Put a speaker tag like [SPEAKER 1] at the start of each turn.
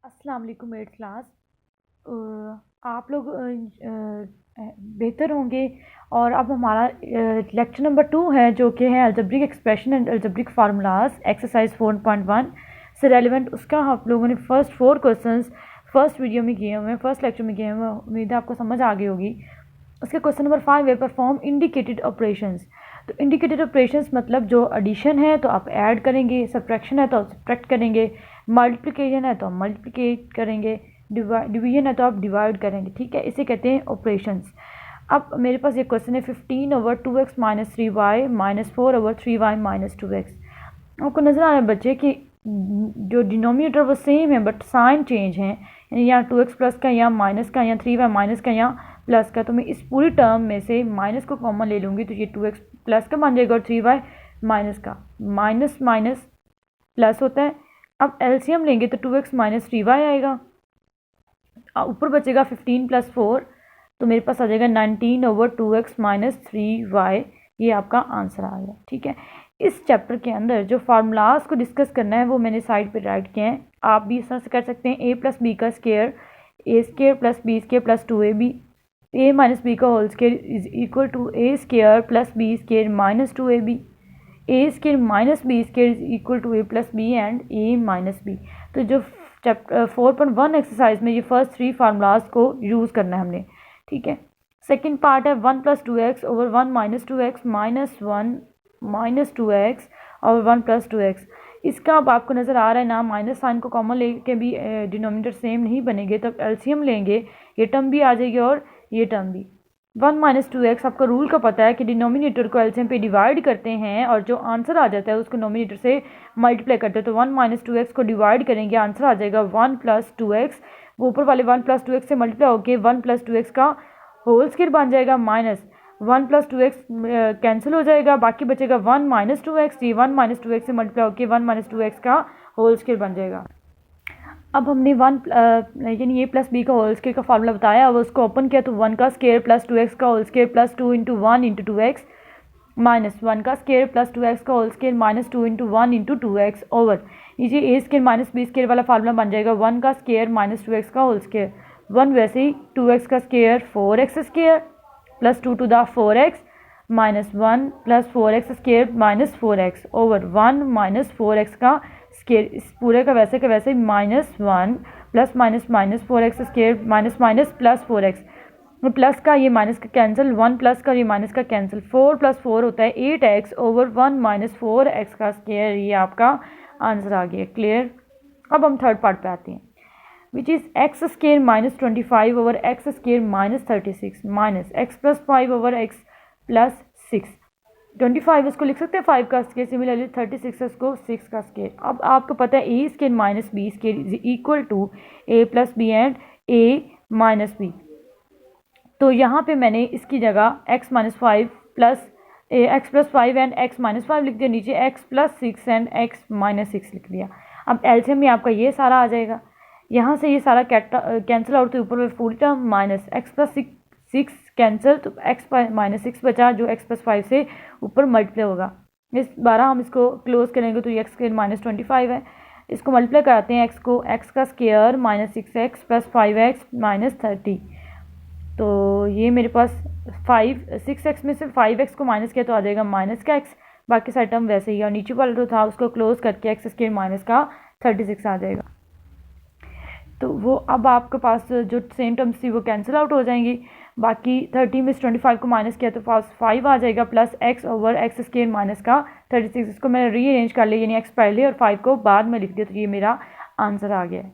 [SPEAKER 1] अस्सलाम वालेकुम eighth class. आप लोग बेहतर होंगे। और अब हमारा लेक्चर नंबर 2 है जो कि है algebraic expression and algebraic formulas exercise 4.1 से रेलिवेंट। उसका आप लोगों ने फर्स्ट 4 क्वेश्चंस फर्स्ट वीडियो में किए हुए हैं, फर्स्ट लेक्चर में किए हुए हैं। उम्मीद है आपको समझ आ गई होगी। उसके क्वेश्चन नंबर 5 है परफॉर्म इंडिकेटेड ऑपरेशंस। तो इंडिकेटेड ऑपरेशंस मतलब जो एडिशन है तो आप ऐड करेंगे, सब्ट्रैक्शन है तो आप सब्ट्रैक्ट करेंगे, मल्टीप्लिकेशन है तो आप मल्टीप्लिकेट करेंगे, डिवीजन है तो आप डिवाइड करेंगे। ठीक है, इसे कहते हैं ऑपरेशंस। अब मेरे पास ये क्वेश्चन है 15/2x - 3y - 4/3y - 2x। आपको नज़र आ रहा है बच्चे कि जो डिनोमिनेटर वो सेम है बट साइन चेंज है, यानी यहाँ 2x प्लस का, यहाँ माइनस का, यहाँ 3y माइनस का, यहाँ प्लस का। तो मैं इस पूरी टर्म में से माइनस को कॉमन ले लूँगी तो ये 2x प्लस का बन जाएगा और 3y माइनस का। माइनस माइनस प्लस होता है। अब एलसीएम लेंगे तो 2x - 3y आएगा, ऊपर बचेगा 15 + 4, तो मेरे पास आ जाएगा 19/2x - 3y। ये आपका आंसर आ गया। ठीक है, इस चैप्टर के अंदर जो फार्मूलाज को डिस्कस करना है वो मैंने साइड पे राइट किए हैं। आप भी इस तरह से कर सकते हैं। a + b का square a² + b² + 2ab, a - b का whole square is equal to a² + b² - 2ab, a² - b² is equal to a + b and a - b। तो जो चैप्टर 4.1 एक्सरसाइज में ये फर्स्ट 3 फार्मूलाज को यूज़ करना है हमने। ठीक है, सेकंड पार्ट है 1 + 2x / 1 - 2x -1 - 2x और 1 + 2x। इसका अब आपको नज़र आ रहा है ना, माइनस साइन को कॉमन लेके भी डिनोमिनेटर सेम नहीं बनेंगे, तब एलसीएम लेंगे, ये टर्म भी आ जाएगी और ये टर्म भी। 1 - 2x आपका रूल का पता है कि डिनोमिनेटर को एलसीएम पे डिवाइड करते हैं और जो आंसर आ जाता है उसको नोमिनेटर से मल्टीप्लाई करते हैं। तो 1 - 2x को डिवाइड करेंगे, आंसर आ जाएगा 1 + 2x। वो ऊपर वाले 1 + 2x से मल्टीप्लाई होकर 1 + 2x का होल स्क्वायर बन जाएगा, माइनस 1 + 2x कैंसिल हो जाएगा, बाकी बचेगा 1 - 2x। ये 1 - 2x से मल्टीप्लाई होकर 1 - 2x का होल स्क्वायर बन जाएगा। अब हमने यानी a + b का होल स्क्वायर का फार्मूला बताया, अब उसको ओपन किया तो 1 का स्क्वायर + 2x का होल स्क्वायर + 2 × 1 × 2x माइनस 1 का स्क्वायर + 2x का होल स्क्वायर - 2 × 1 × 2x ओवर ये a² - b² वाला फार्मूला बन जाएगा 1 का स्क्वायर - 2x का होल स्क्वायर। 1 वैसे ही 2x का square 4x² + 2 to the 4x -1 + 4x² - 4x over 1 - 4x का स्क्वायर। इस पूरे का वैसे -1 + -4x² - +4x प्लस का ये माइनस का कैंसिल, 1 प्लस का ये माइनस का कैंसिल, 4 + 4 होता है 8x ओवर 1 - 4x का स्क्वायर। ये आपका आंसर आ गया। क्लियर। अब हम थर्ड पार्ट पे आते हैं, which is x² - 25 over x² - 36 minus x + 5 over x + 6। 25 इसको लिख सकते हैं 5 का स्क्वायर, सिमिलरली 36 है उसको 6 का स्क्वायर। अब आपको पता है a² - b² is equal to a + b and a - b। तो यहाँ पे मैंने इसकी जगह x - 5 x + 5 एंड x - 5 लिख दिया, नीचे x + 6 एंड x - 6 लिख दिया। अब एलसीएम में आपका ये सारा आ जाएगा, यहाँ से ये सारा कैंसिल आउट, तो ऊपर में पूरी टर्म माइनस x + 6 कैंसिल, तो x - 6 बचा जो x + 5 से ऊपर मल्टीप्लाई होगा। इस 12 हम इसको क्लोज करेंगे तो ये x² - 25 है। इसको मल्टीप्लाई कराते हैं x को, x का स्क्वायर -6x + 5x - 30। तो ये मेरे पास 6x में से 5x को माइनस किया तो आ जाएगा माइनस का x, बाकी सारे टर्म वैसे ही, और नीचे वाला जो था उसको क्लोज करके x² माइनस का 36 आ जाएगा। तो वो अब आपके पास जो सेम टर्म्स थी वो कैंसिल आउट हो जाएंगी। बाकी 30 में से 25 को माइनस किया तो पास 5 आ जाएगा plus x over x² minus का 36। इसको मैंने रीअरेंज कर लिया, यानी x पहले और 5 को बाद में लिख दिया, तो ये मेरा आंसर आ गया है।